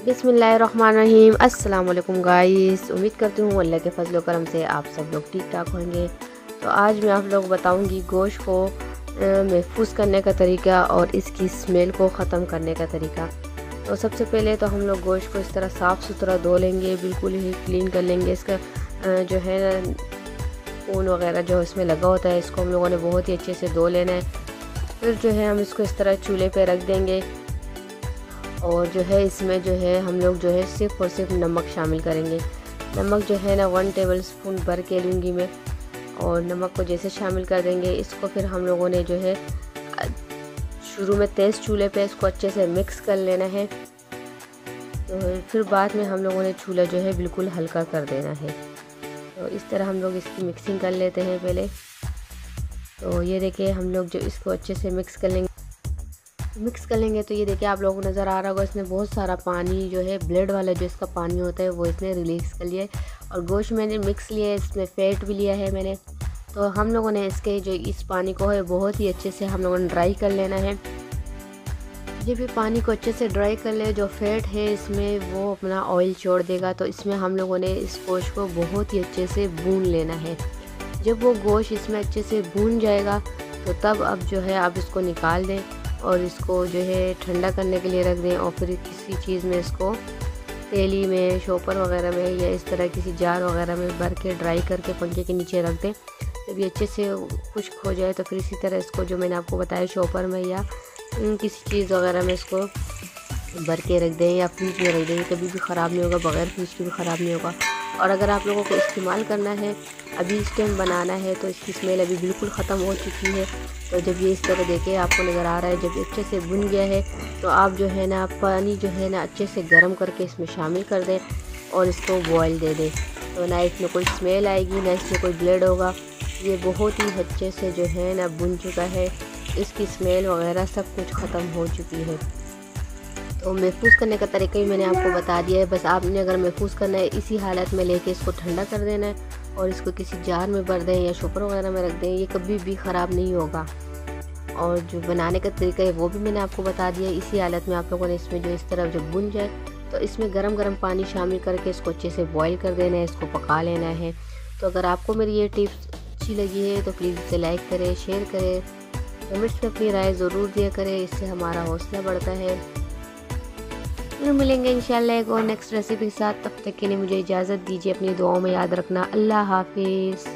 बिस्मिल्लाहिर्रहमानिर्रहीम। अस्सलाम वालेकुम गाइस। उम्मीद करती हूँ अल्लाह के फजल करम से आप सब लोग ठीक ठाक होंगे। तो आज मैं आप लोग बताऊँगी गोश्त को महफूज करने का तरीका और इसकी स्मेल को ख़त्म करने का तरीका। तो सबसे पहले तो हम लोग गोश्त को इस तरह साफ़ सुथरा धो लेंगे, बिल्कुल ही क्लीन कर लेंगे। इसका जो है खून वगैरह जो इसमें लगा होता है इसको हम लोगों ने बहुत ही अच्छे से धो लेना है। फिर जो है हम इसको इस तरह चूल्हे पे रख देंगे और जो है इसमें जो है हम लोग जो है सिर्फ़ और सिर्फ नमक शामिल करेंगे। नमक जो है ना 1 टेबल स्पून भर के लूँगी मैं, और नमक को जैसे शामिल कर देंगे इसको फिर हम लोगों ने जो है शुरू में तेज़ चूल्हे पे इसको अच्छे से मिक्स कर लेना है। तो फिर बाद में हम लोगों ने चूल्हा जो है बिल्कुल हल्का कर देना है। तो इस तरह हम लोग इसकी मिक्सिंग कर लेते हैं पहले। तो ये देखिए हम लोग जो इसको अच्छे से मिक्स कर लेंगे तो ये देखिए आप लोगों को नज़र आ रहा होगा इसने बहुत सारा पानी जो है ब्लड वाला जो इसका पानी होता है वो इसने रिलीज़ कर लिया है। और गोश्त मैंने मिक्स लिया है, इसमें फैट भी लिया है मैंने। तो हम लोगों ने इसके जो इस पानी को है बहुत ही अच्छे से हम लोगों ने ड्राई कर लेना है। जब भी पानी को अच्छे से ड्राई कर ले, जो फैट है इसमें वो अपना ऑयल छोड़ देगा। तो इसमें हम लोगों ने इस गोश्त को बहुत ही अच्छे से भून लेना है। जब वो गोश्त इसमें अच्छे से भून जाएगा तो तब अब जो है आप इसको निकाल दें और इसको जो है ठंडा करने के लिए रख दें, और फिर किसी चीज़ में इसको तेली में, शॉपर वगैरह में या इस तरह किसी जार वगैरह में भर के ड्राई करके पंखे के नीचे रख दें। जब ये अच्छे से खुश्क हो जाए तो फिर इसी तरह इसको जो मैंने आपको बताया शॉपर में या किसी चीज़ वगैरह में इसको भर के रख दें या फ्रिज में रख दें। कभी भी ख़राब नहीं होगा, बग़ैर फ्रिज के भी ख़राब नहीं होगा। और अगर आप लोगों को इस्तेमाल करना है, अभी इस टाइम बनाना है, तो इसकी स्मेल अभी बिल्कुल ख़त्म हो चुकी है। तो जब ये इस तरह देखे आपको नज़र आ रहा है, जब अच्छे से भुन गया है तो आप जो है ना पानी जो है ना अच्छे से गर्म करके इसमें शामिल कर दें और इसको बॉयल दे दें। तो ना इसमें कोई स्मेल आएगी ना इसमें कोई ब्लड होगा। ये बहुत ही अच्छे से जो है ना भुन चुका है, इसकी स्मेल वगैरह सब कुछ ख़त्म हो चुकी है। तो महफूज करने का तरीका भी मैंने आपको बता दिया है। बस आपने अगर महफूज करना है इसी हालत में लेके इसको ठंडा कर देना है और इसको किसी जार में भर दें या शॉपर वगैरह में रख दें। ये कभी भी ख़राब नहीं होगा। और जो बनाने का तरीका है वो भी मैंने आपको बता दिया है। इसी हालत में आप लोगों ने इसमें जो इस तरह जब भुन जाए तो इसमें गरम गरम पानी शामिल करके इसको अच्छे से बॉयल कर देना है, इसको पका लेना है। तो अगर आपको मेरी ये टिप्स अच्छी लगी है तो प्लीज़ इसे लाइक करें, शेयर करें, कमेंट्स में अपनी राय ज़रूर दिया करें, इससे हमारा हौसला बढ़ता है। फिर मिलेंगे इंशाल्लाह एक और नेक्स्ट रेसिपी के साथ। तब तक के लिए मुझे इजाज़त दीजिए। अपनी दुआओं में याद रखना। अल्लाह हाफिज़।